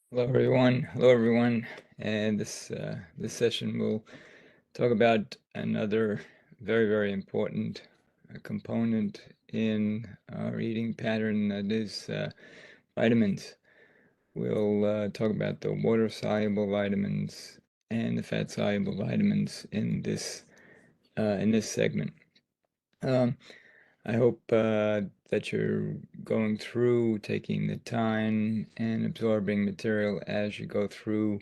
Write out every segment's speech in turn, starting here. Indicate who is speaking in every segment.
Speaker 1: Hello, everyone. Hello, everyone. And this session will talk about another very important component in our eating pattern, that is vitamins. We'll talk about the water-soluble vitamins and the fat-soluble vitamins in this segment. Um, I hope that you're going through, taking the time and absorbing material as you go through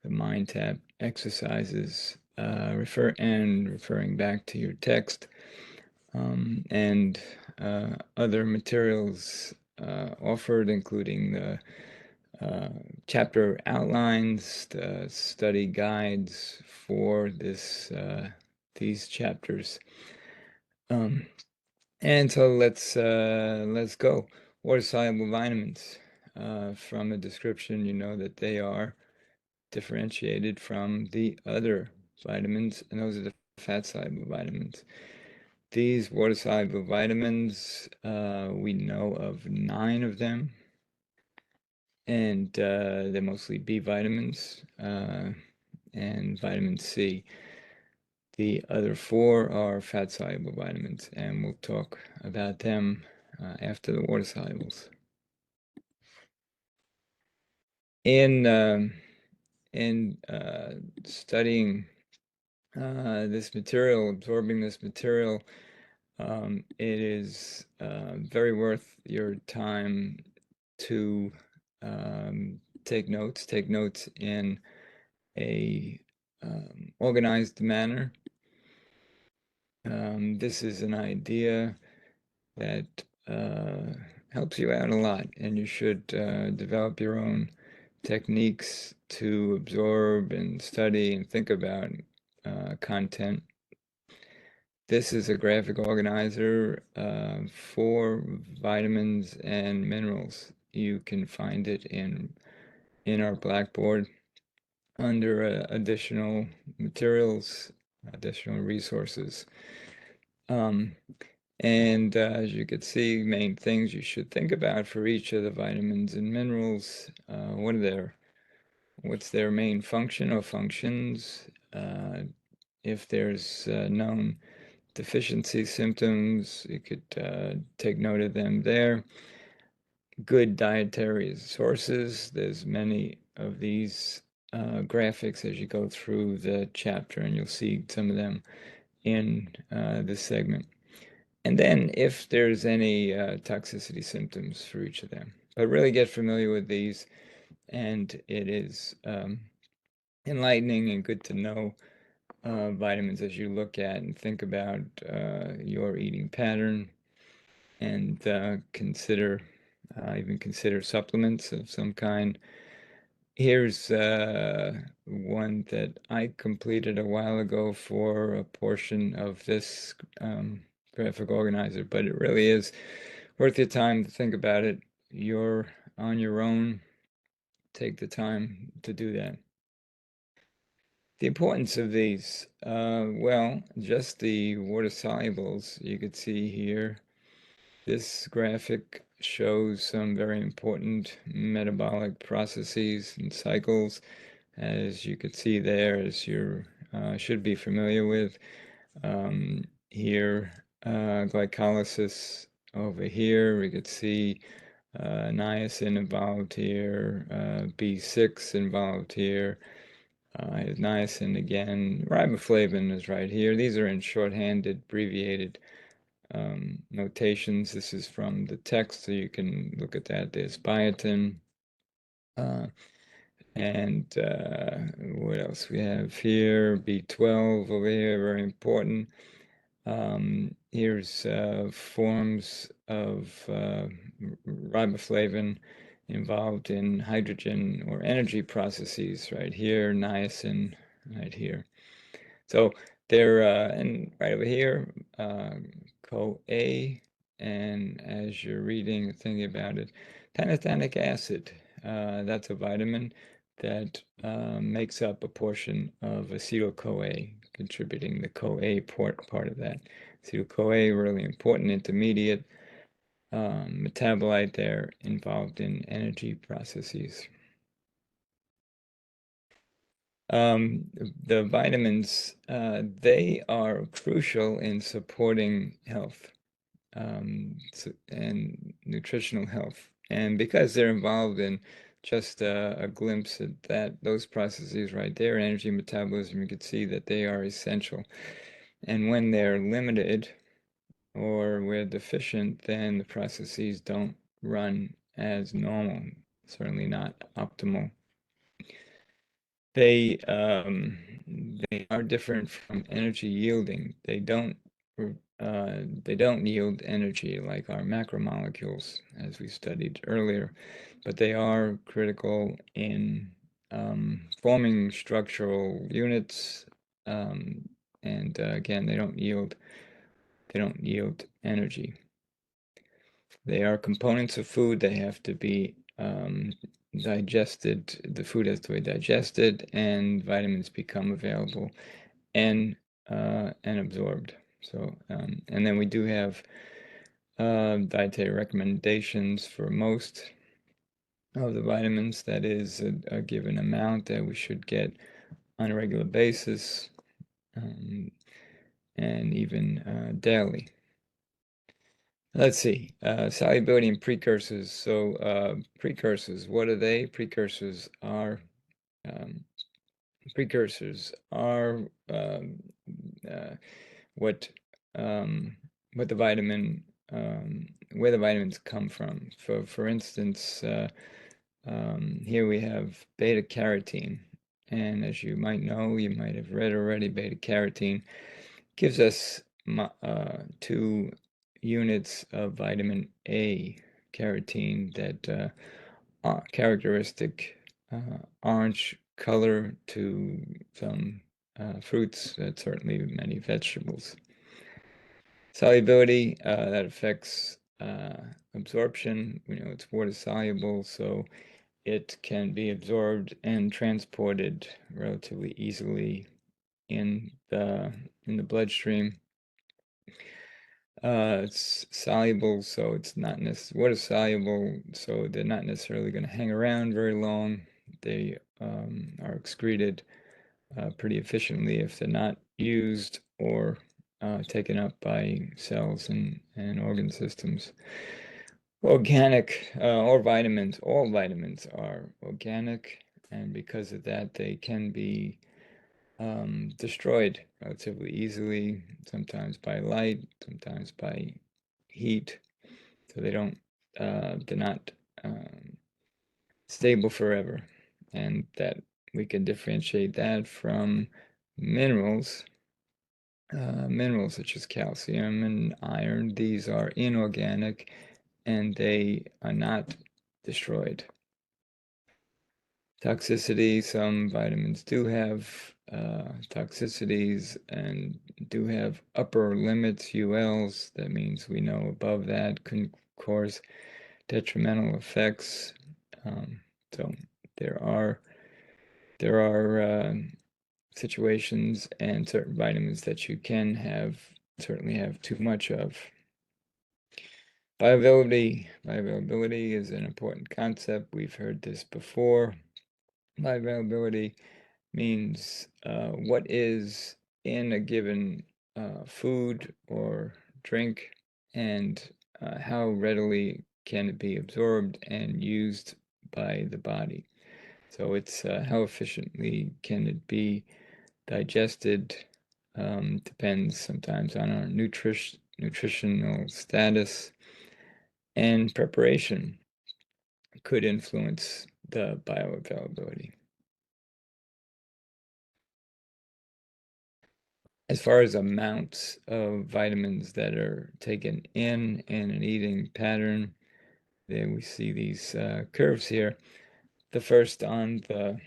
Speaker 1: the mind tap exercises, referring back to your text, and other materials offered, including the chapter outlines, the study guides for these chapters. Um, And so let's go. Water-soluble vitamins. From the description, you know that they are differentiated from the other vitamins, and those are the fat-soluble vitamins. These water-soluble vitamins, we know of 9 of them, and they're mostly B vitamins and vitamin C. The other 4 are fat-soluble vitamins, and we'll talk about them after the water-solubles. In studying this material, absorbing this material, it is very worth your time to take notes. Take notes in a organized manner. This is an idea that helps you out a lot, and you should develop your own techniques to absorb and study and think about content. This is a graphic organizer for vitamins and minerals. You can find it in our Blackboard under additional materials, additional resources. And as you can see, main things you should think about for each of the vitamins and minerals. What's their main function or functions? If there's known deficiency symptoms, you could take note of them there. Good dietary sources. There's many of these graphics as you go through the chapter, and you'll see some of them in this segment. And then if there's any toxicity symptoms for each of them. But really get familiar with these, and it is enlightening and good to know vitamins as you look at and think about your eating pattern, and even consider supplements of some kind. Here's one that I completed a while ago for a portion of this graphic organizer, but it really is worth your time to think about it. You're on your own. Take the time to do that. The importance of these, well, just the water solubles you could see here. This graphic shows some very important metabolic processes and cycles, as you could see there, as you should be familiar with. Here, glycolysis over here, we could see niacin involved here, B6 involved here, niacin again, riboflavin is right here. These are in shorthanded, abbreviated notations. This is from the text, so you can look at that. There's biotin. And what else we have here? B12 over here, very important. Here's forms of riboflavin involved in hydrogen or energy processes right here, niacin right here. So they're, and right over here, CoA, and as you're reading and thinking about it, pantothenic acid, that's a vitamin that makes up a portion of acetyl-CoA, contributing the CoA part of that. Acetyl-CoA, really important intermediate metabolite there involved in energy processes. Um, the vitamins, they are crucial in supporting health, and nutritional health. And because they're involved in just a glimpse at those processes right there, energy metabolism, you could see that they are essential. And when they're limited or we're deficient, then the processes don't run as normal, certainly not optimal. They they are different from energy yielding. They don't yield energy like our macromolecules, as we studied earlier, but they are critical in forming structural units. And again, they don't yield energy. They are components of food. They have to be digested. The food has to be digested, and vitamins become available and absorbed. So, and then we do have dietary recommendations for most of the vitamins. That is a given amount that we should get on a regular basis, um, and even daily. Let's see, solubility and precursors. So, precursors, what are they? Um, precursors are uh, what um, what the vitamin where the vitamins come from. For instance, here we have beta carotene, and as you might know, you might have read already, beta carotene gives us 2 units of vitamin A carotene that characteristic orange color to some fruits, certainly many vegetables. Solubility, that affects absorption. We know it's water soluble, so it can be absorbed and transported relatively easily in the bloodstream. It's soluble, so it's not necessarily water soluble, so they're not necessarily going to hang around very long. They are excreted pretty efficiently if they're not used or taken up by cells and organ systems. Organic, or vitamins, all vitamins are organic, and because of that, they can be destroyed relatively easily, sometimes by light, sometimes by heat. So they're not stable forever. And that we can differentiate that from minerals, minerals such as calcium and iron. These are inorganic and they are not destroyed. Toxicity, some vitamins do have toxicities and do have upper limits, ULs. That means we know above that can cause detrimental effects. So there are situations and certain vitamins that you can certainly have too much of. Bioavailability is an important concept. We've heard this before. Bioavailability means what is in a given food or drink, and how readily can it be absorbed and used by the body. So it's how efficiently can it be digested, depends sometimes on our nutritional status, and preparation could influence the bioavailability. As far as amounts of vitamins that are taken in an eating pattern, then we see these curves here. The first on the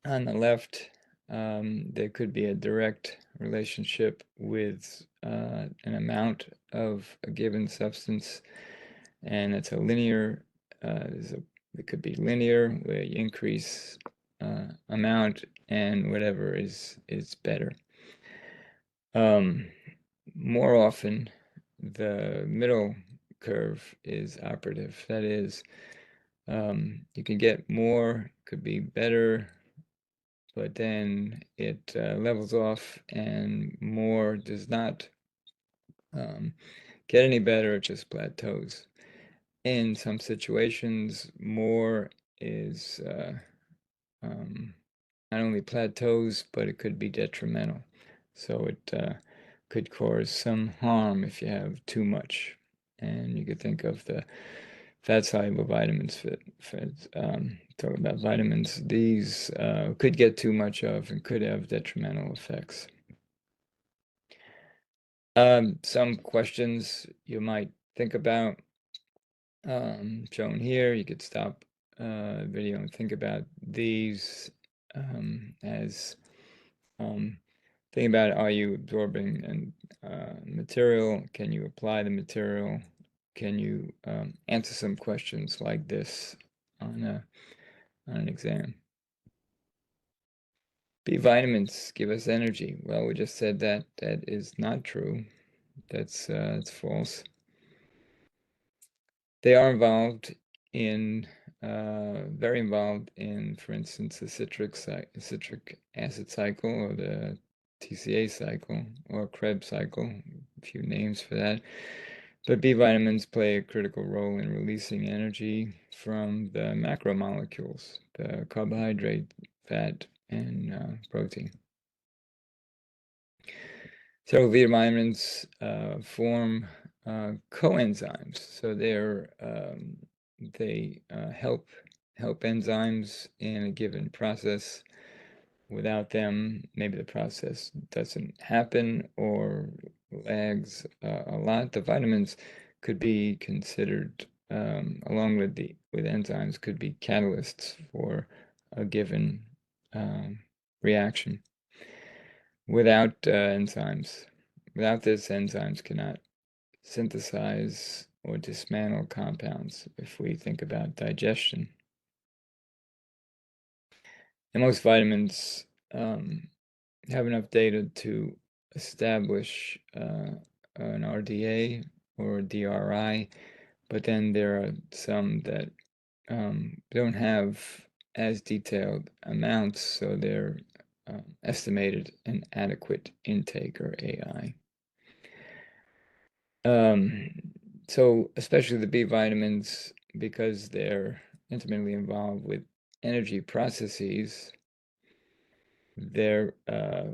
Speaker 1: left, there could be a direct relationship with an amount of a given substance, and it's a linear. It could be linear, where you increase amount, and whatever is better. More often, the middle curve is operative. That is, you can get more, could be better, but then it levels off, and more does not get any better, it just plateaus. In some situations, more is not only plateaus, but it could be detrimental. So it could cause some harm if you have too much. And you could think of the fat-soluble vitamins. Talk about vitamins. These could get too much of and could have detrimental effects. Some questions you might think about shown here. You could stop video and think about these as think about, are you absorbing and material? Can you apply the material? Can you answer some questions like this on an exam? B vitamins give us energy. Well, we just said that that is not true. That's false. They are involved in very involved in, for instance, the citric acid cycle, or the TCA cycle, or Krebs cycle, a few names for that. But B vitamins play a critical role in releasing energy from the macromolecules, the carbohydrate, fat, and protein. So B vitamins form coenzymes, so they help enzymes in a given process. Without them, maybe the process doesn't happen or lags a lot. The vitamins could be considered, along with enzymes, could be catalysts for a given reaction. Without enzymes, without this, enzymes cannot synthesize or dismantle compounds if we think about digestion. And most vitamins have enough data to establish an RDA or a DRI, but then there are some that don't have as detailed amounts, so they're estimated an adequate intake, or AI. So especially the B vitamins, because they're intimately involved with energy processes, there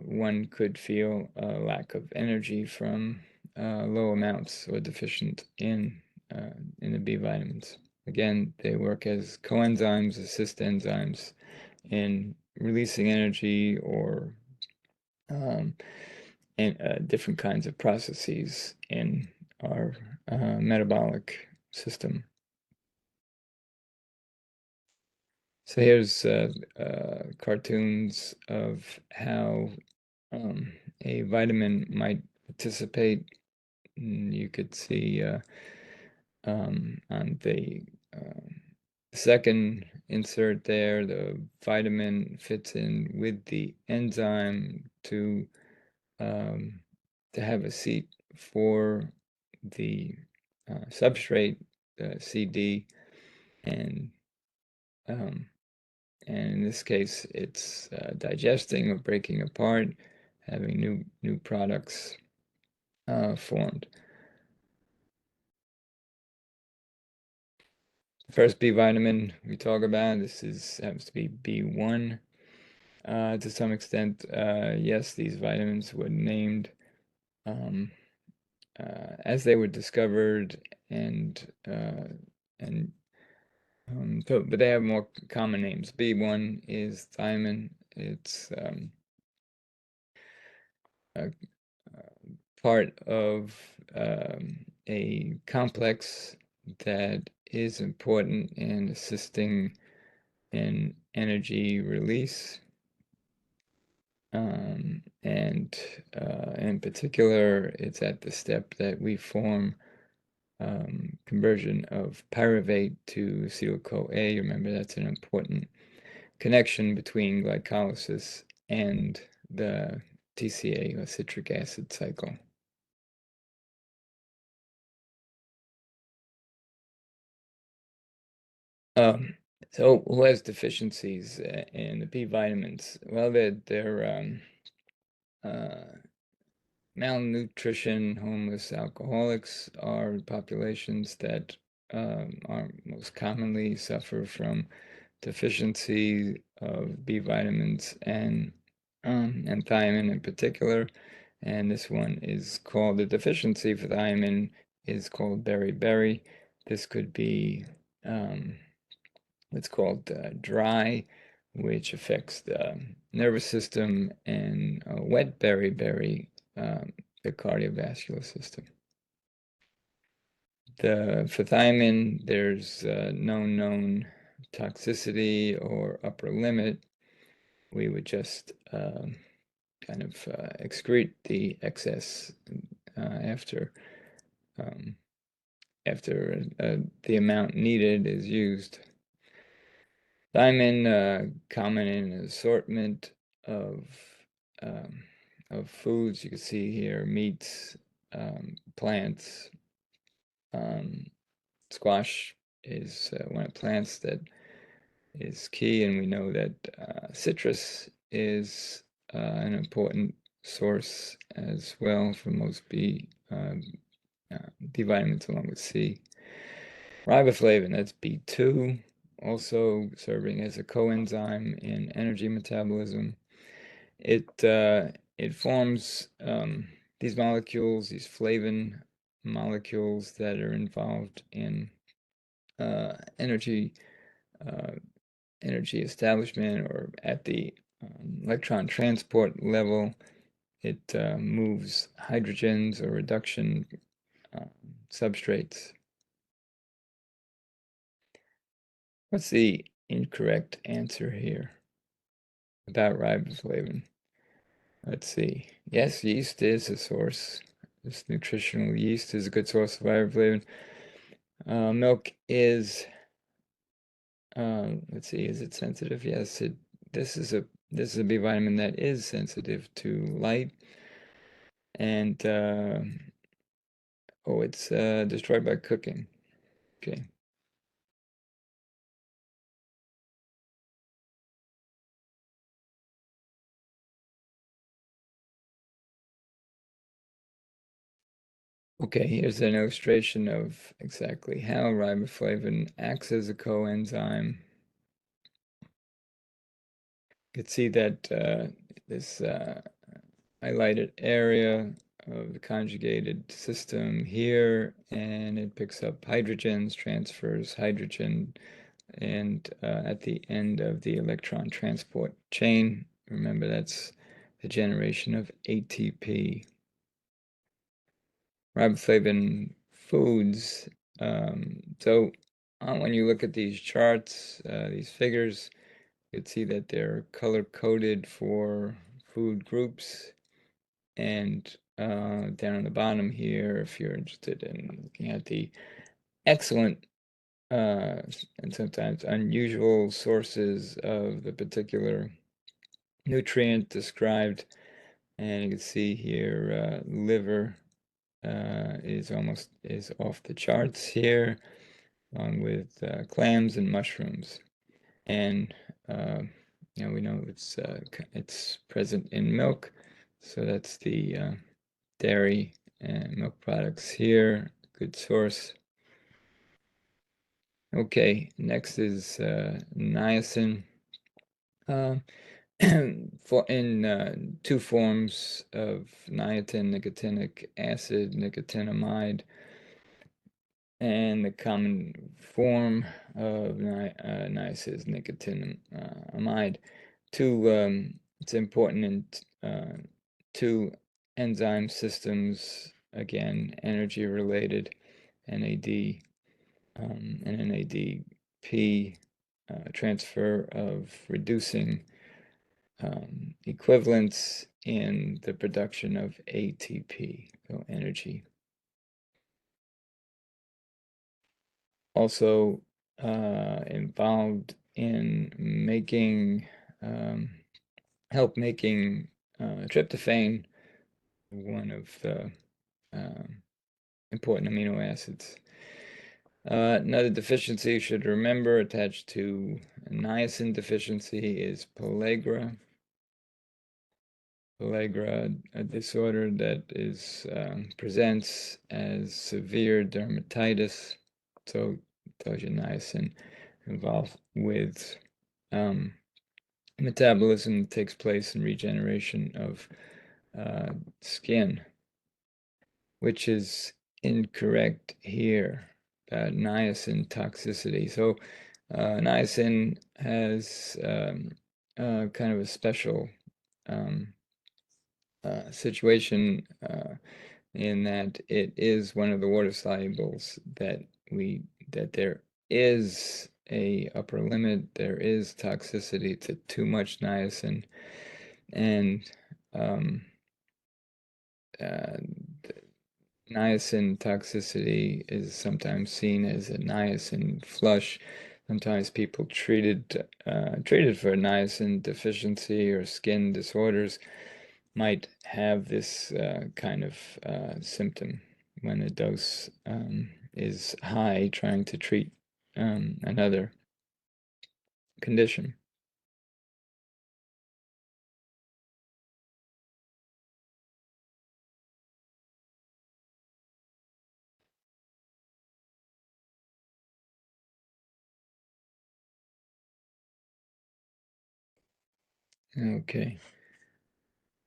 Speaker 1: one could feel a lack of energy from low amounts or deficient in the B vitamins. Again, they work as coenzymes, assist enzymes in releasing energy, or different kinds of processes in our metabolic system. So here's cartoons of how a vitamin might participate. You could see on the second insert there, the vitamin fits in with the enzyme to have a seat for the substrate, CD, and in this case, it's digesting or breaking apart, having new products formed. The first B vitamin we talk about, happens to be B1. To some extent, yes, these vitamins were named as they were discovered, and but they have more common names. B1 is thiamine. It's a part of a complex that is important in assisting in energy release. And in particular, it's at the step that we form conversion of pyruvate to acetyl-CoA. Remember, that's an important connection between glycolysis and the TCA, or citric acid cycle. So, who has deficiencies in the B vitamins? Well, they're uh, malnutrition, homeless, alcoholics are populations that are most commonly suffer from deficiency of B vitamins and thiamine in particular. And this one is called, the deficiency for thiamine is called beriberi. This could be what's called dry, which affects the nervous system, and wet beriberi, the cardiovascular system. For thiamine, there's no known toxicity or upper limit. We would just kind of excrete the excess after um, the amount needed is used. Thiamine, common in an assortment of um, foods. You can see here meats, plants. Squash is one of the plants that is key, and we know that citrus is an important source as well for most B vitamins along with C. Riboflavin, that's B2, also serving as a coenzyme in energy metabolism. It forms these molecules, these flavin molecules that are involved in energy energy establishment, or at the electron transport level. It moves hydrogens or reduction substrates. What's the incorrect answer here about riboflavin? Let's see. Yes, yeast is a source. This nutritional yeast is a good source of riboflavin. Milk is, let's see, is it sensitive? Yes, this is a B vitamin that is sensitive to light, and oh, it's destroyed by cooking. Okay. Okay, here's an illustration of exactly how riboflavin acts as a coenzyme. You can see that this highlighted area of the conjugated system here, and it picks up hydrogens, transfers hydrogen, and at the end of the electron transport chain, remember that's the generation of ATP. Riboflavin foods. So when you look at these charts, these figures, you can see that they're color-coded for food groups. And down on the bottom here, if you're interested in looking at the excellent and sometimes unusual sources of the particular nutrient described, and you can see here liver is off the charts here, along with clams and mushrooms. And we know it's present in milk, so that's the dairy and milk products here, good source. Okay, next is niacin. For in two forms of niacin, nicotinic acid, nicotinamide, and the common form of niacin is nicotinamide. It's important in two enzyme systems, again, energy related, NAD and NADP, transfer of reducing equivalents in the production of ATP, so energy. Also involved in making, help making tryptophan, one of the important amino acids. Another deficiency you should remember attached to niacin deficiency is pellagra. Pellagra, a disorder that is presents as severe dermatitis. So tells you niacin involved with um, metabolism that takes place in regeneration of skin, which is incorrect here. Niacin toxicity. So niacin has kind of a special um, situation in that it is one of the water solubles that there is a upper limit. There is toxicity to too much niacin, and um, uh, niacin toxicity is sometimes seen as a niacin flush. Sometimes people treated for niacin deficiency or skin disorders might have this kind of symptom when the dose is high, trying to treat another condition. Okay.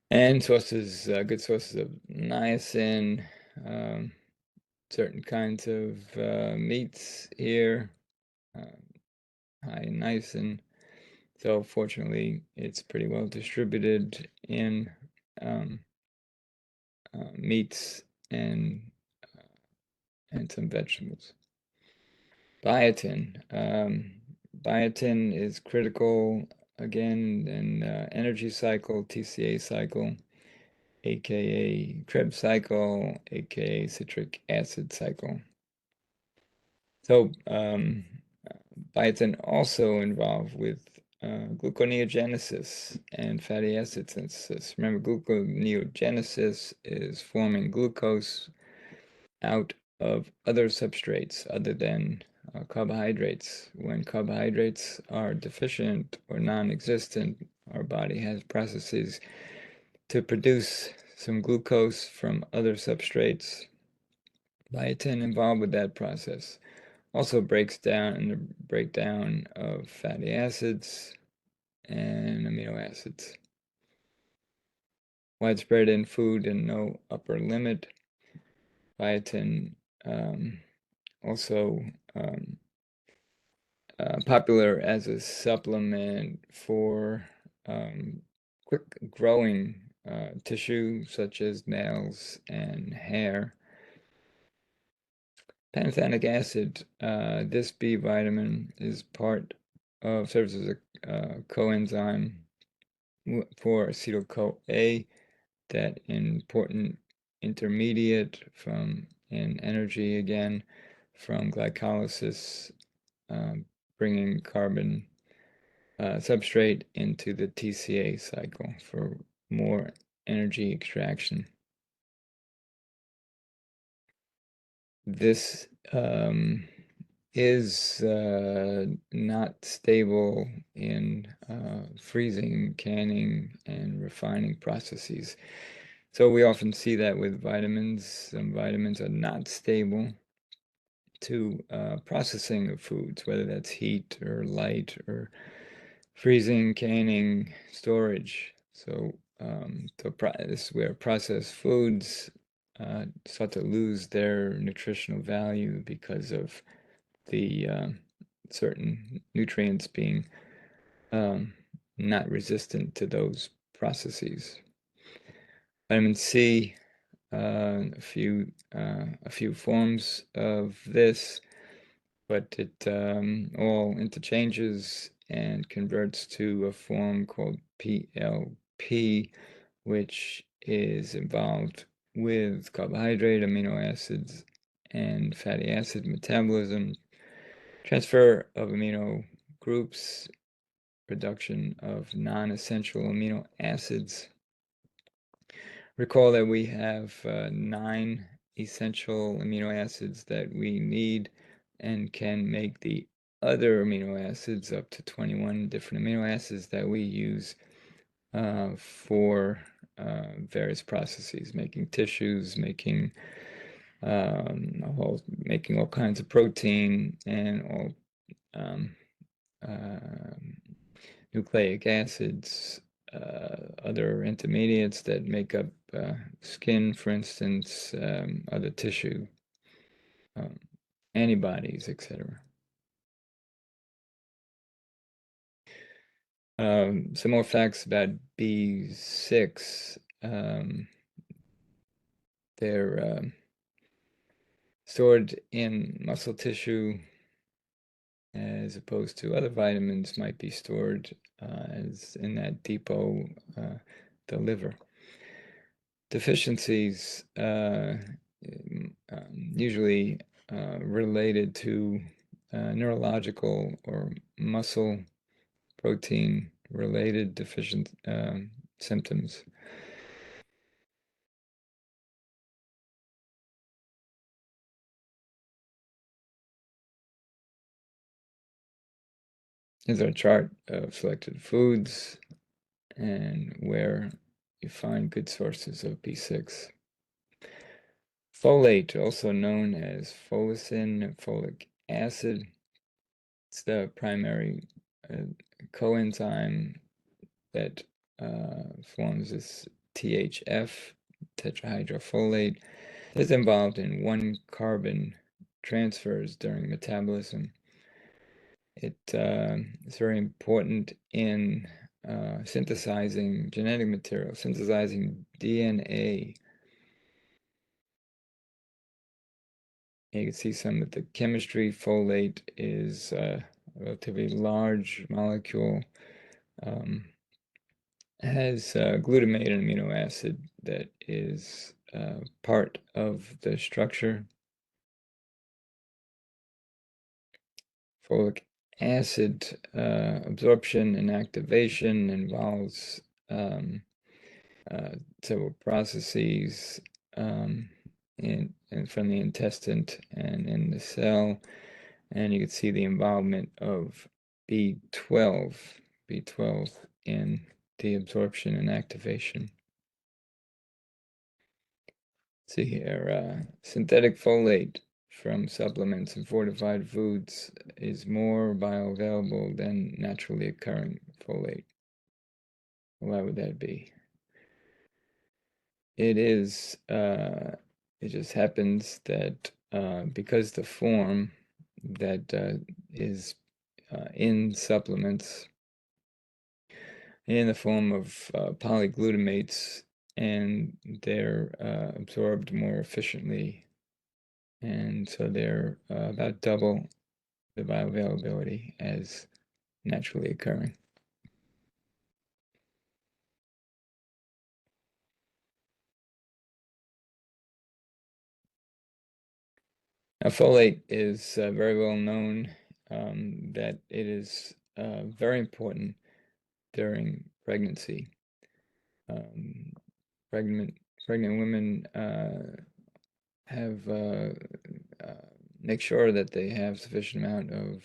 Speaker 1: And sources, good sources of niacin, um, certain kinds of meats here, uh, high in niacin. So fortunately, it's pretty well distributed in um, meats and some vegetables. Biotin. Biotin is critical again in energy cycle, TCA cycle, aka Krebs cycle, aka citric acid cycle. So biotin also involved with gluconeogenesis and fatty acid synthesis. Remember, gluconeogenesis is forming glucose out of other substrates other than carbohydrates. When carbohydrates are deficient or non-existent, our body has processes to produce some glucose from other substrates. Biotin involved with that process also breaks down in the breakdown of fatty acids and amino acids. Widespread in food and no upper limit. Biotin also popular as a supplement for quick growing tissue such as nails and hair. Pantothenic acid, this B vitamin is part of, serves as a coenzyme for acetyl-CoA, that important intermediate from in energy again from glycolysis, bringing carbon substrate into the TCA cycle for more energy extraction. This is not stable in freezing, canning, and refining processes. So we often see that with vitamins. Some vitamins are not stable to processing of foods, whether that's heat or light or freezing, canning, storage. So this is where processed foods start to lose their nutritional value because of the certain nutrients being not resistant to those processes. Vitamin C, a few forms of this, but it all interchanges and converts to a form called PLP, which is involved with carbohydrate, amino acids, and fatty acid metabolism, transfer of amino groups, production of non-essential amino acids. Recall that we have 9 essential amino acids that we need and can make the other amino acids, up to 21 different amino acids that we use for various processes, making tissues, making making all kinds of protein and all um, nucleic acids, other intermediates that make up skin, for instance, other tissue, um, antibodies, etc. Some more facts about B6. They're stored in muscle tissue, as opposed to other vitamins might be stored as in that depot, the liver. Deficiencies usually related to neurological or muscle protein related deficient symptoms. Here's our chart of selected foods and where you find good sources of B6. Folate, also known as folacin and folic acid, it's the primary coenzyme that forms this THF, tetrahydrofolate, is involved in one carbon transfers during metabolism. It is very important in synthesizing genetic material, synthesizing DNA. You can see some of the chemistry. Folate is a relatively large molecule. Has glutamate, an amino acid that is part of the structure. Folic acid absorption and activation involves several processes from the intestine and in the cell. And you can see the involvement of B12 in the absorption and activation. See here, synthetic folate from supplements and fortified foods is more bioavailable than naturally occurring folate. Why would that be? It just happens that because the form that is in supplements in the form of polyglutamates, and they're absorbed more efficiently, and so they're about double the bioavailability as naturally occurring. Now, folate is very well known that it is very important during pregnancy. Um, pregnant women have make sure that they have sufficient amount of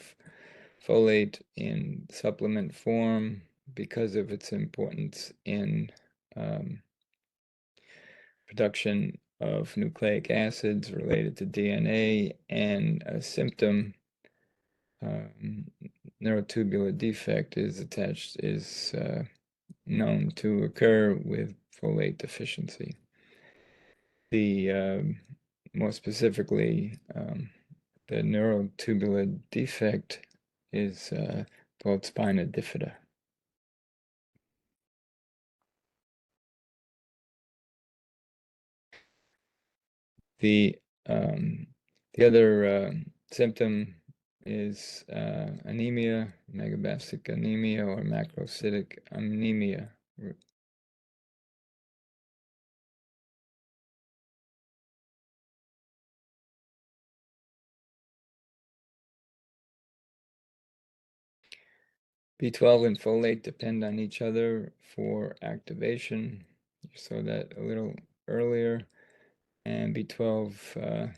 Speaker 1: folate in supplement form because of its importance in production of nucleic acids related to DNA, and a symptom, neurotubular defect, is known to occur with folate deficiency. The more specifically, the neurotubular defect is called spina bifida. The um, the other symptom is anemia, megabacic anemia, or macrocytic anemia. B12 and folate depend on each other for activation. You saw that a little earlier. And B12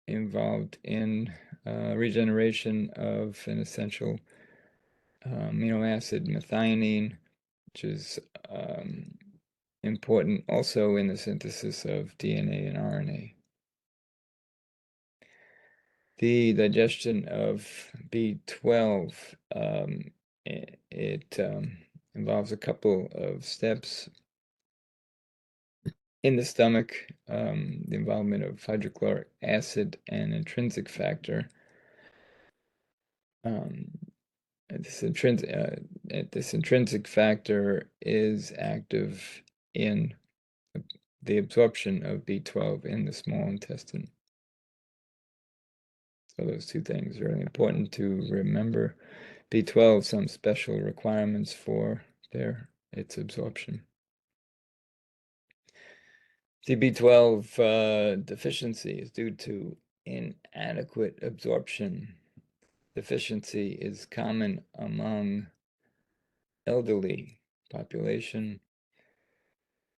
Speaker 1: involved in regeneration of an essential amino acid, methionine, which is important also in the synthesis of DNA and RNA. The digestion of B12, it involves a couple of steps in the stomach, the involvement of hydrochloric acid and intrinsic factor. This intrinsic factor is active in the absorption of B12 in the small intestine. So those two things are really important to remember. B12, some special requirements for its absorption. The B12 deficiency is due to inadequate absorption. Deficiency is common among elderly population,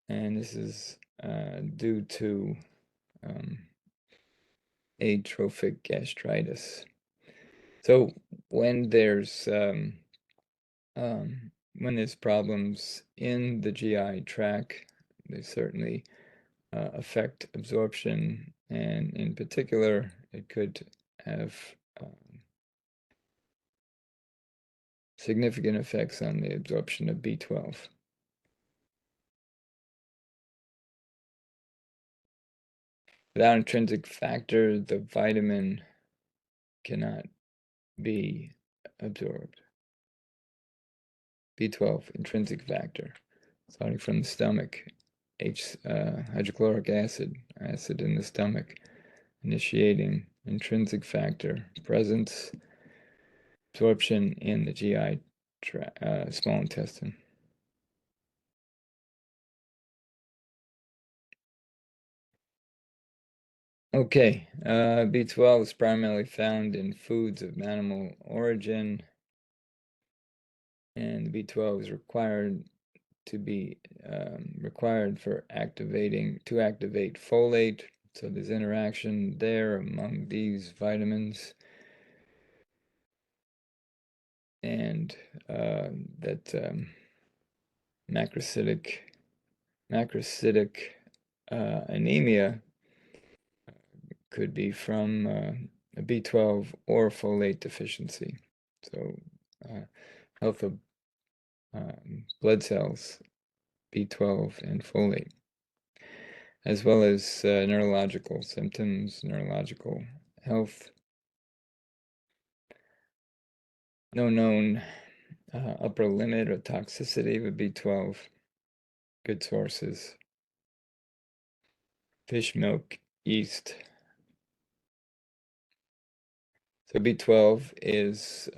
Speaker 1: and this is due to atrophic gastritis. So when there's problems in the GI tract, they certainly affect absorption, and in particular, it could have significant effects on the absorption of B12. Without intrinsic factor, the vitamin cannot be absorbed. B12, intrinsic factor, starting from the stomach, hydrochloric acid in the stomach, initiating intrinsic factor, presence, absorption in the GI small intestine. Okay, B12 is primarily found in foods of animal origin, and the B12 is required for to activate folate. So there's interaction there among these vitamins, and that macrocytic anemia could be from a B12 or folate deficiency. So health of blood cells, B12 and folate, as well as neurological symptoms, neurological health. No known upper limit or toxicity of B12. Good sources: fish milk, yeast. So B12 is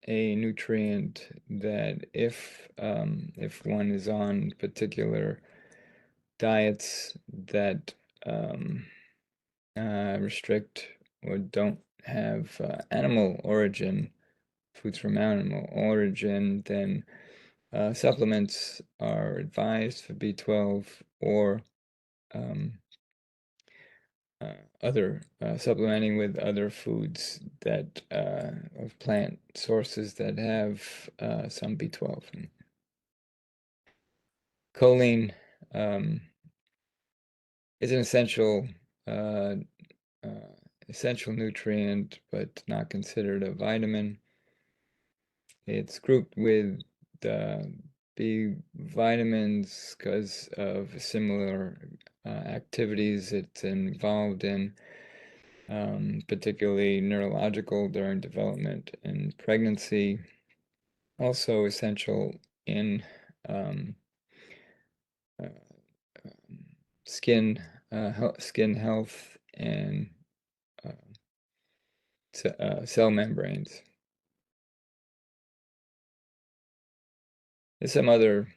Speaker 1: a nutrient that if one is on particular diets that restrict or don't have animal origin, foods from animal origin, then supplements are advised for B12, or other supplementing with other foods that of plant sources that have some B12. Choline is an essential nutrient, but not considered a vitamin. It's grouped with B vitamins because of similar activities it's involved in, particularly neurological during development and pregnancy. Also essential in skin health and cell membranes. There's some other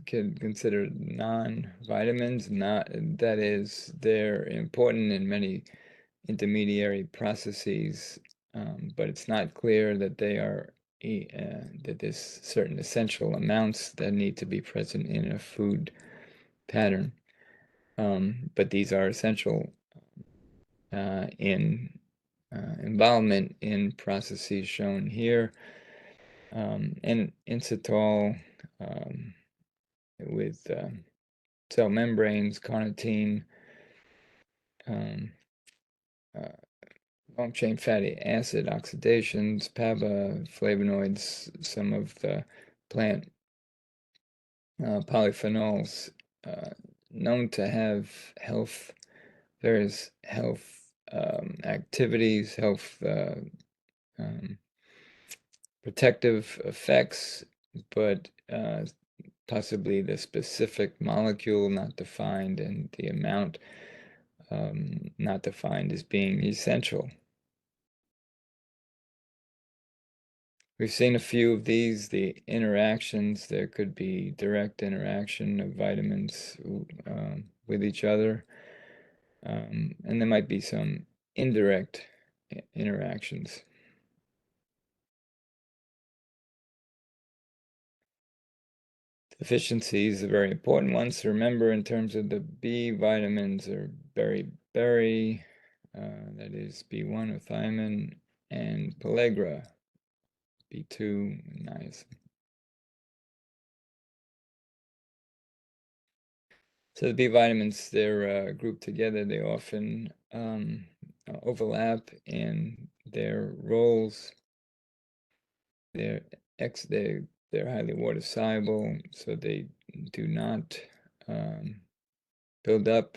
Speaker 1: considered non-vitamins, that is, they're important in many intermediary processes, but it's not clear that that there's certain essential amounts that need to be present in a food pattern. But these are essential in involvement in processes shown here, and inositol with cell membranes, carnitine, um, uh, long-chain fatty acid oxidations, PABA, flavonoids, some of the plant polyphenols known to have various health activities, health um, protective effects, but possibly the specific molecule not defined and the amount not defined as being essential. We've seen a few of these, the interactions. There could be direct interaction of vitamins with each other, and there might be some indirect interactions. Deficiencies are very important ones to remember in terms of the B vitamins are berry, that is B1 or thiamine, and pellagra, B2, niacin. So the B vitamins, they're grouped together. They often overlap in their roles. They're ex they're highly water soluble, so they do not build up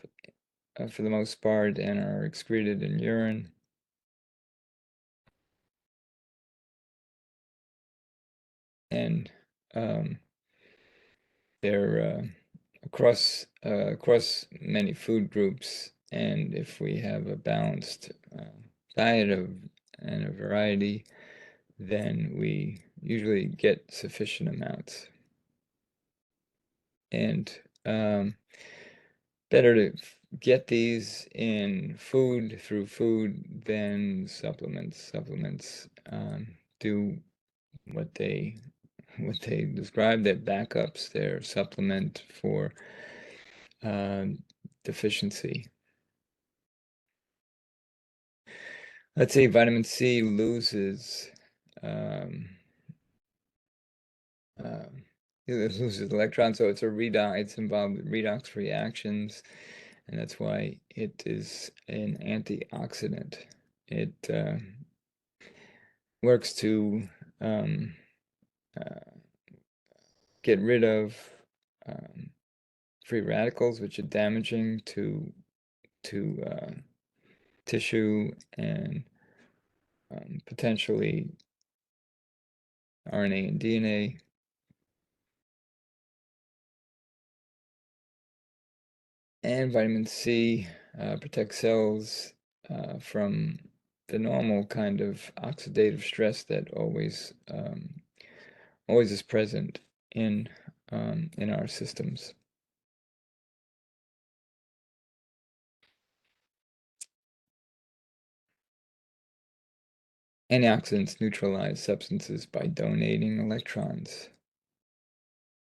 Speaker 1: for the most part and are excreted in urine. And they're across many food groups. And if we have a balanced diet and a variety, then we usually get sufficient amounts. And better to get these in food through food than supplements. Supplements do what they describe. They're backups. They're supplement for deficiency. Let's say vitamin C loses um, uh, it loses electrons, so it's a redox. It's involved in redox reactions, and that's why it is an antioxidant. It works to um, uh, get rid of um, free radicals, which are damaging to tissue and potentially RNA and DNA. And vitamin C protects cells from the normal kind of oxidative stress that always is present in our systems. Antioxidants neutralize substances by donating electrons.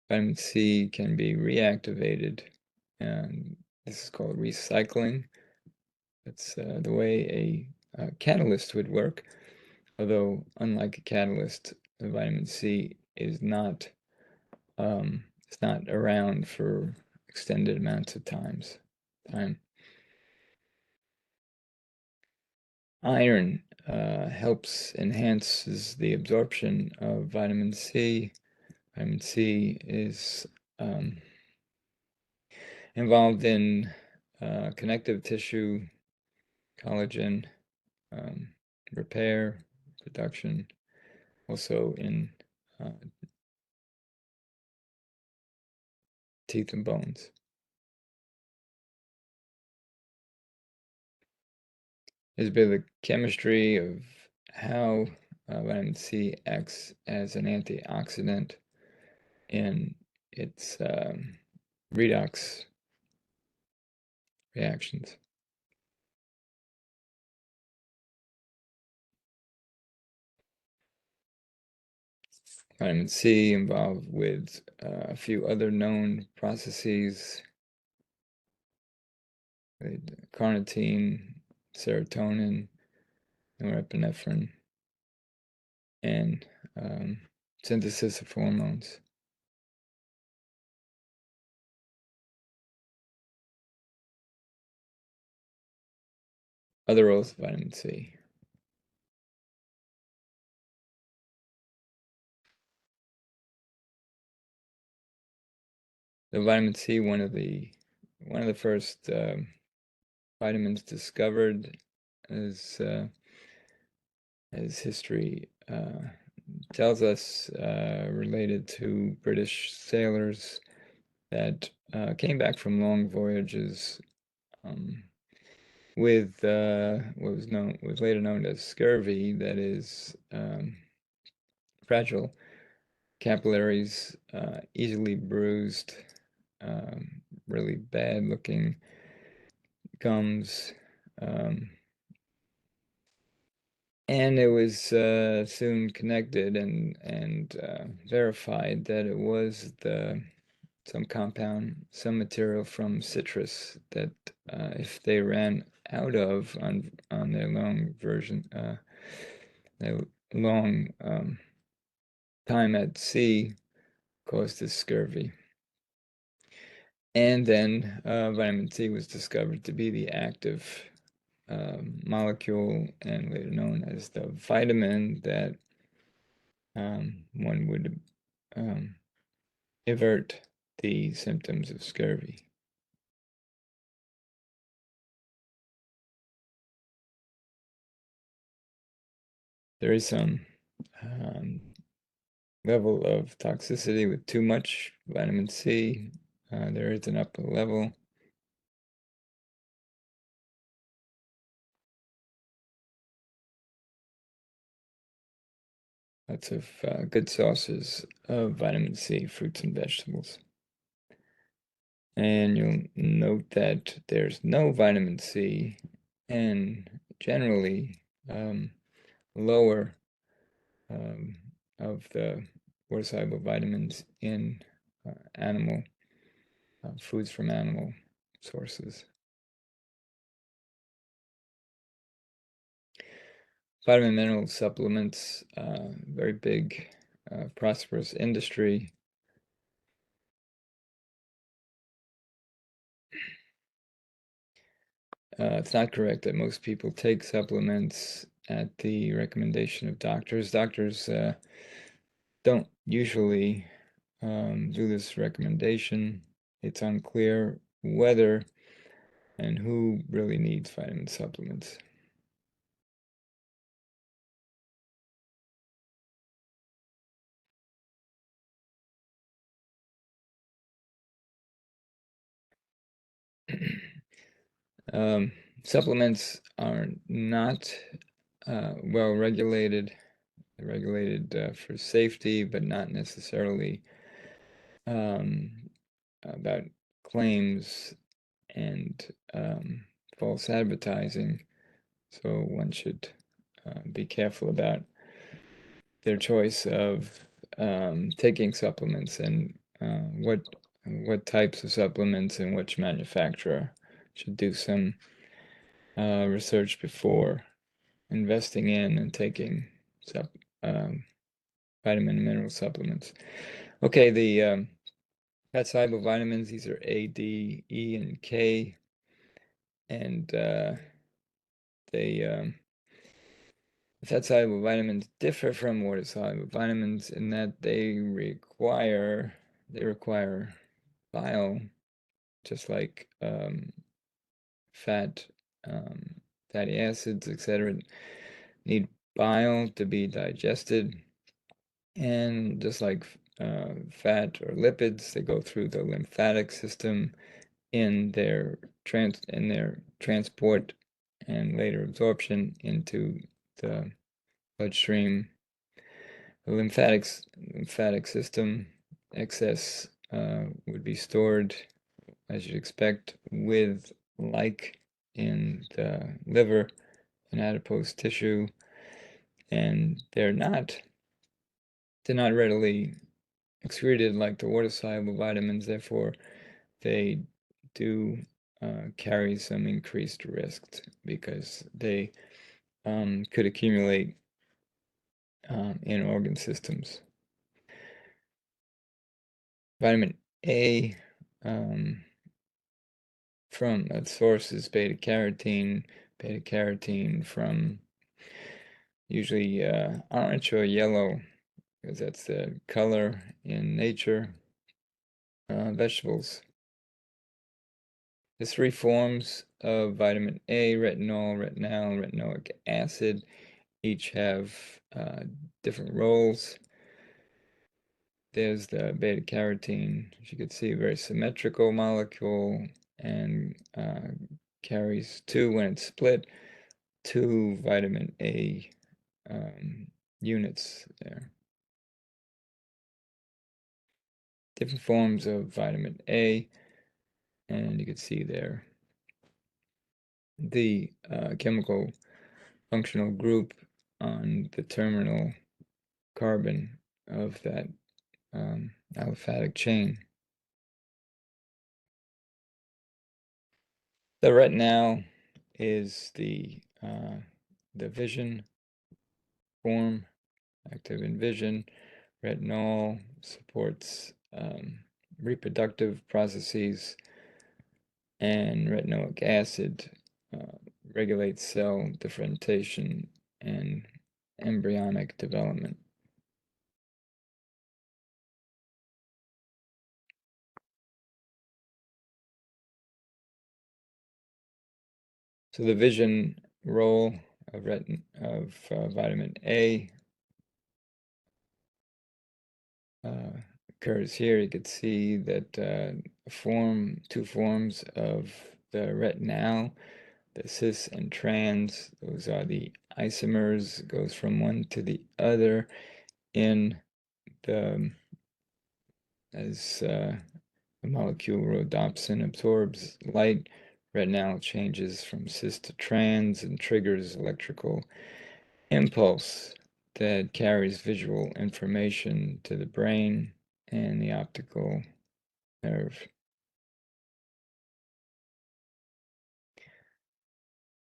Speaker 1: Vitamin C can be reactivated, and this is called recycling. That's the way a catalyst would work, although unlike a catalyst, the vitamin C is not it's not around for extended amounts of time. Iron enhances the absorption of vitamin C. Vitamin C is involved in connective tissue, collagen, um, repair, production, also in teeth and bones. There's a bit of the chemistry of how vitamin C acts as an antioxidant in its redox reactions. Vitamin C involved with a few other known processes, with carnitine, serotonin, norepinephrine, and synthesis of hormones. Other roles of vitamin C. The vitamin C, one of the first vitamins discovered, as history tells us, related to British sailors that came back from long voyages um, with what was later known as scurvy, that is, fragile capillaries, easily bruised, really bad-looking gums, um, and it was soon connected and verified that it was some compound, some material from citrus that, if they ran out of on their long time at sea, caused this scurvy. And then vitamin C was discovered to be the active molecule, and later known as the vitamin that one would avert the symptoms of scurvy. There is some um, level of toxicity with too much vitamin C. There is an upper level. Lots of good sources of vitamin C, fruits and vegetables. And you'll note that there's no vitamin C, and generally lower um, of the water-soluble vitamins in animal foods from animal sources. Vitamin mineral supplements, very big, prosperous industry. It's not correct that most people take supplements at the recommendation of doctors. Doctors don't usually do this recommendation. It's unclear whether and who really needs vitamin supplements. Um, Supplements are not well regulated. They're regulated for safety, but not necessarily um, about claims and false advertising. So one should be careful about their choice of taking supplements, and what types of supplements and which manufacturer. Should do some research before investing in and taking um, vitamin and mineral supplements. Okay, the fat-soluble vitamins, these are A, D, E, and K, and the fat-soluble vitamins differ from water-soluble vitamins in that they require bile, just like fat, fatty acids, etc., need bile to be digested. And just like fat or lipids, they go through the lymphatic system in their transport and later absorption into the bloodstream. The lymphatic system excess would be stored, as you'd expect, with like in the liver and adipose tissue, and they're not readily excreted like the water-soluble vitamins. Therefore, they do carry some increased risks because they could accumulate in organ systems. Vitamin A from sources beta carotene from usually orange or yellow, because that's the color in nature. Vegetables. There's three forms of vitamin A: retinol, retinal, retinoic acid. Each have different roles. There's the beta carotene, as you can see, a very symmetrical molecule, and carries two, when it's split, two vitamin A units there. Different forms of vitamin A, and you can see there the chemical functional group on the terminal carbon of that aliphatic chain. The retinal is the vision form, active in vision. Retinol supports reproductive processes, and retinoic acid regulates cell differentiation and embryonic development. So the vision role of vitamin A occurs here. You can see that two forms of the retinal, the cis and trans. Those are the isomers. It goes from one to the other in the as the molecule rhodopsin absorbs light. Retinal changes from cis to trans and triggers electrical impulse that carries visual information to the brain and the optical nerve.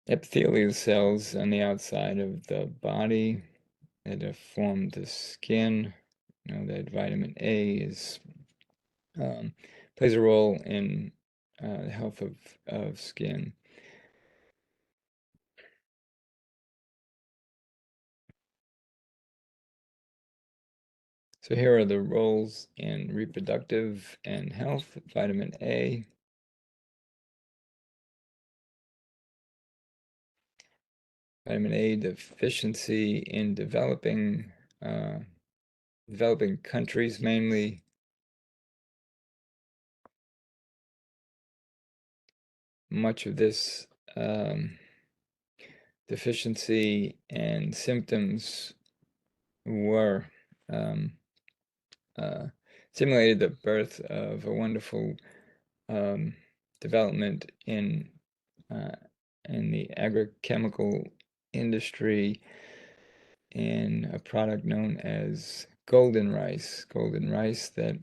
Speaker 1: Epithelial cells on the outside of the body that form the skin. You know that vitamin A is plays a role in the health of skin. So here are the roles in reproductive and health. Vitamin A. Vitamin A deficiency in developing countries mainly. Much of this deficiency and symptoms were simulated the birth of a wonderful development in the agrochemical industry in a product known as golden rice. Golden rice that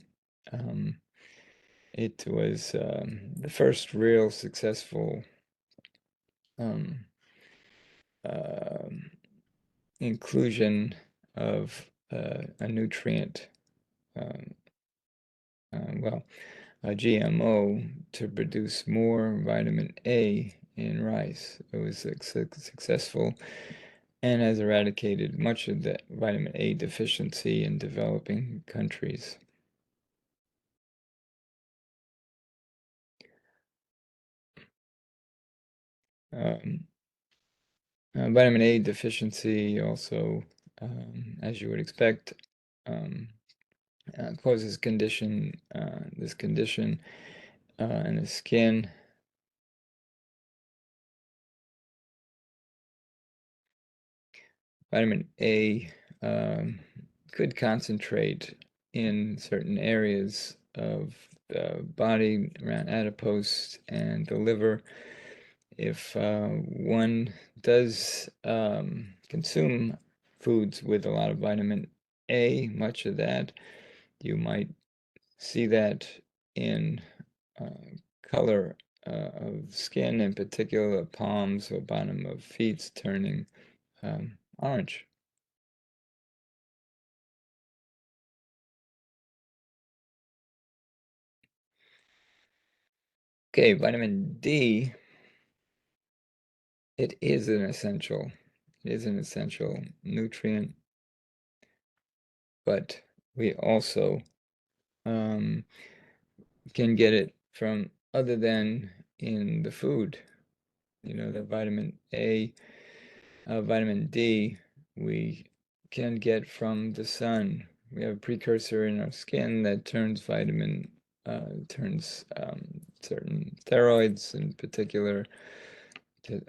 Speaker 1: it was the first real successful inclusion of a nutrient, a GMO, to produce more vitamin A in rice. It was successful and has eradicated much of the vitamin A deficiency in developing countries. Vitamin A deficiency also, as you would expect, causes this condition in the skin. Vitamin A could concentrate in certain areas of the body around adipose and the liver. If one does consume foods with a lot of vitamin A, much of that, you might see that in color of skin, in particular palms or bottom of feet, turning orange. Okay, vitamin D, it is an essential. It is an essential nutrient, but we also um, can get it from other than in the food. You know, the vitamin D, we can get from the sun. We have a precursor in our skin that turns certain steroids, in particular, to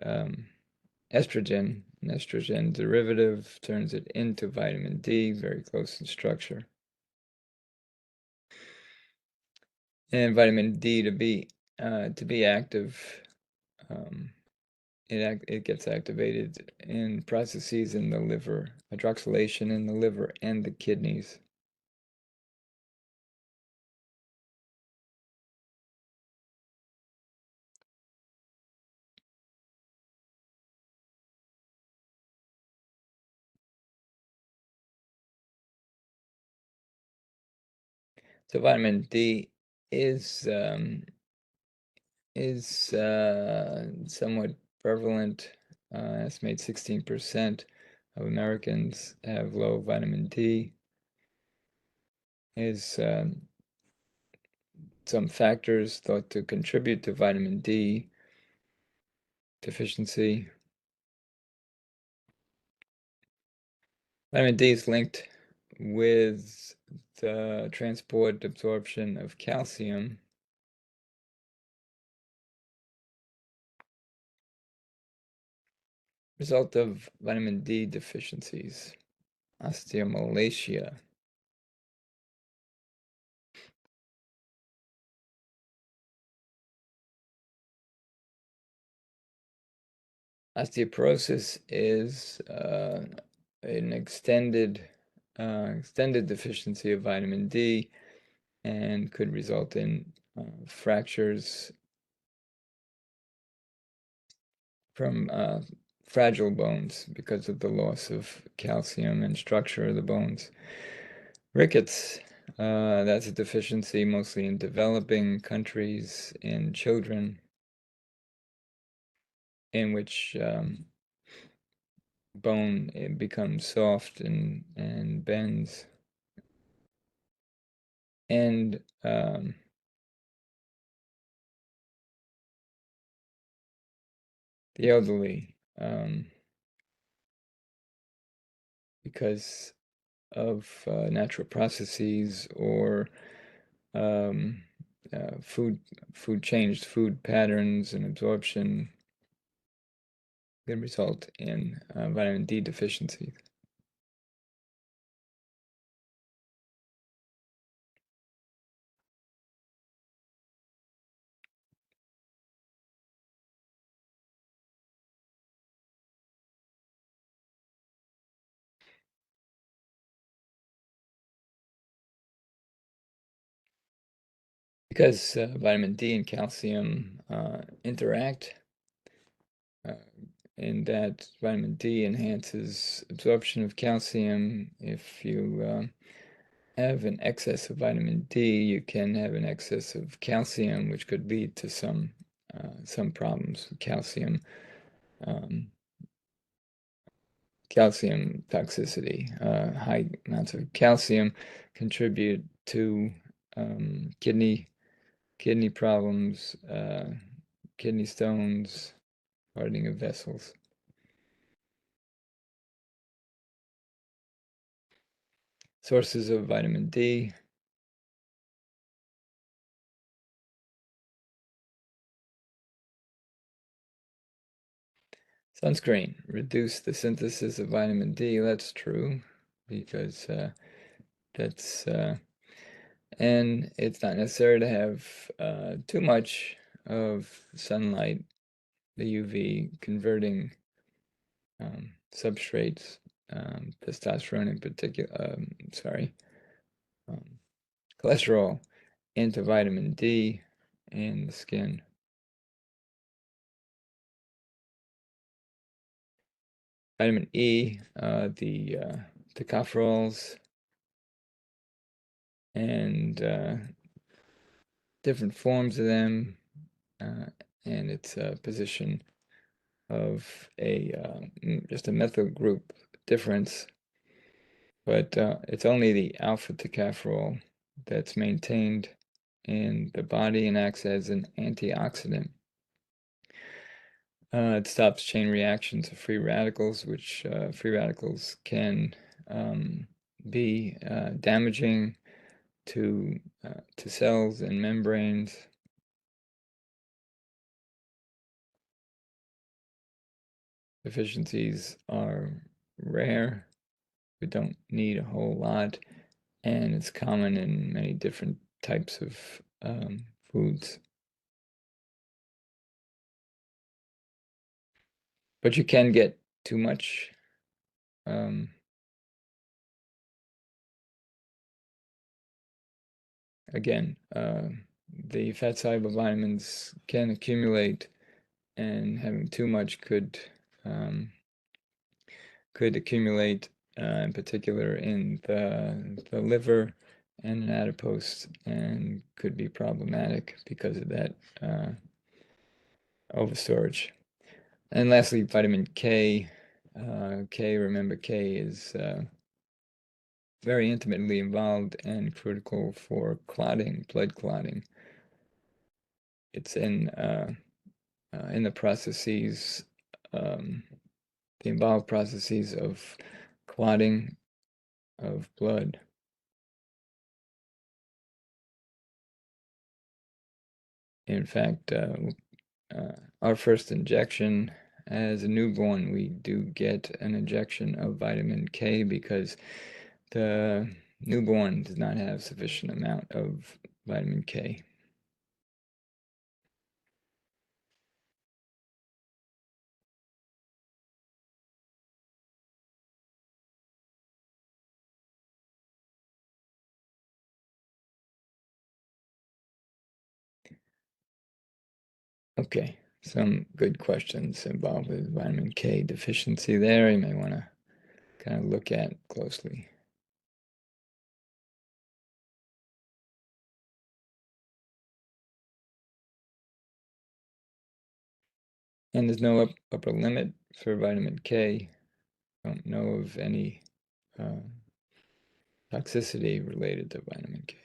Speaker 1: estrogen. An estrogen derivative turns it into vitamin D, very close in structure. And vitamin D to be active, um, it gets activated in processes in the liver, hydroxylation in the liver and the kidneys. So vitamin D is um, is somewhat prevalent. Estimate 16% of Americans have low vitamin D. Is some factors thought to contribute to vitamin D deficiency. Vitamin D is linked with the transport absorption of calcium. Result of vitamin D deficiencies, osteomalacia. Osteoporosis is an extended deficiency of vitamin D and could result in fractures from fragile bones because of the loss of calcium and structure of the bones. Rickets, that's a deficiency mostly in developing countries in children in which bone it becomes soft and bends. And the elderly, because of natural processes or um, uh, food food patterns and absorption can result in vitamin D deficiency. Because vitamin D and calcium interact, uh, in that vitamin D enhances absorption of calcium. If you have an excess of vitamin D, you can have an excess of calcium, which could lead to some problems with calcium. Um, Calcium toxicity. High amounts of calcium contribute to um, kidney problems, kidney stones, hardening of vessels. Sources of vitamin D. Sunscreen. Reduce the synthesis of vitamin D. That's true because that's and it's not necessary to have too much of sunlight, the UV converting substrates, testosterone in particular, um, cholesterol into vitamin D in the skin. vitamin E, the tocopherols, and different forms of them, uh, and its position of just a methyl group difference, but it's only the alpha tocopherol that's maintained in the body and acts as an antioxidant. It stops chain reactions of free radicals, which free radicals can um, be damaging to cells and membranes. Deficiencies are rare. We don't need a whole lot, and it's common in many different types of foods. But you can get too much. Um, again, the fat-soluble vitamins can accumulate, and having too much um, could accumulate, in particular in the liver and in adipose, and could be problematic because of that overstorage. And lastly, vitamin K. Remember, K is very intimately involved and critical for clotting, blood clotting. It's in the processes, um, the involved processes of clotting of blood. In fact, our first injection as a newborn, we do get an injection of vitamin K because the newborn does not have sufficient amount of vitamin K. Okay, some good questions involved with vitamin K deficiency there. You may want to kind of look at closely. And there's no upper limit for vitamin K. Don't know of any uh, toxicity related to vitamin K.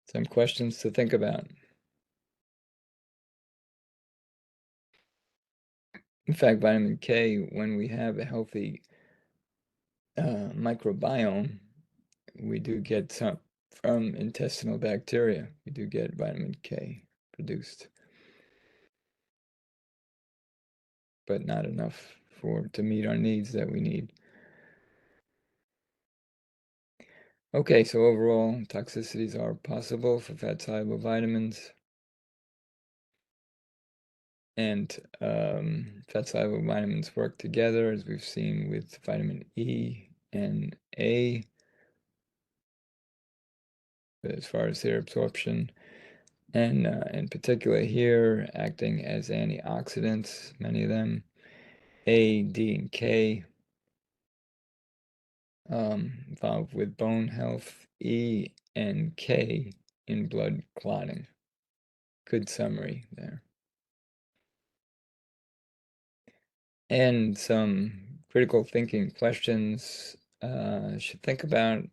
Speaker 1: Some questions to think about. In fact, vitamin K, when we have a healthy microbiome, we do get some from intestinal bacteria. We do get vitamin K produced, but not enough to meet our needs that we need. Okay, so overall, toxicities are possible for fat-soluble vitamins. And fat-soluble vitamins work together, as we've seen with vitamin E and A, as far as their absorption. And in particular here, acting as antioxidants, many of them, A, D, and K, involved with bone health, E and K in blood clotting. Good summary there. And some critical thinking questions should think about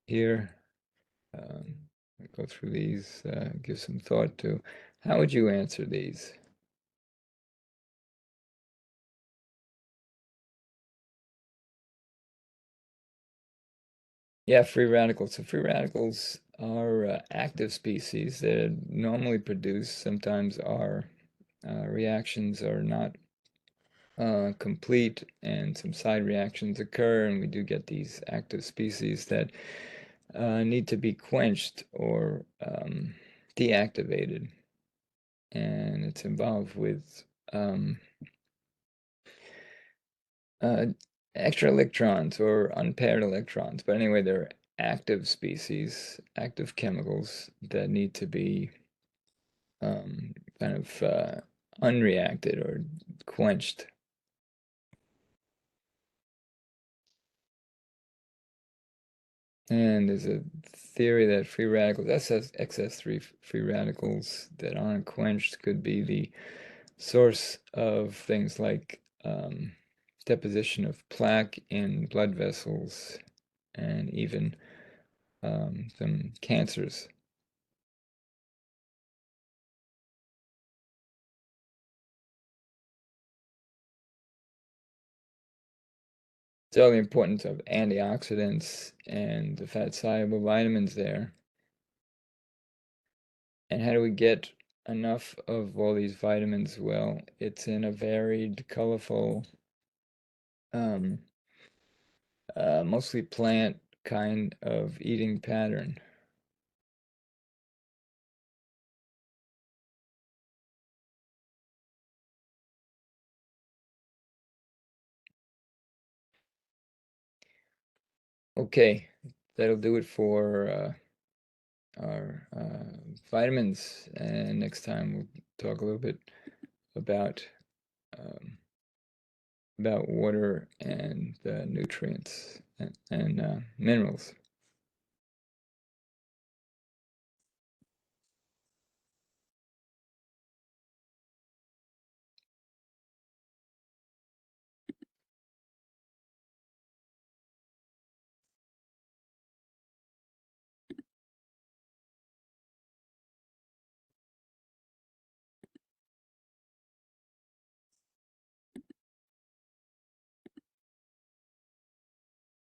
Speaker 1: here. Go through these, give some thought to how would you answer these? Yeah, free radicals. So free radicals are active species that are normally produced. Sometimes our reactions are not complete, and some side reactions occur, and we do get these active species that need to be quenched or deactivated. And it's involved with uh, extra electrons or unpaired electrons. But anyway, they're active species, active chemicals that need to be kind of unreacted or quenched. And there's a theory that free radicals, excess free radicals that aren't quenched, could be the source of things like deposition of plaque in blood vessels and even some cancers. So the importance of antioxidants and the fat-soluble vitamins there. And how do we get enough of all these vitamins? Well, it's in a varied, colorful, um, mostly plant kind of eating pattern. Okay, that'll do it for our vitamins. And next time we'll talk a little bit about um, about water and nutrients and minerals.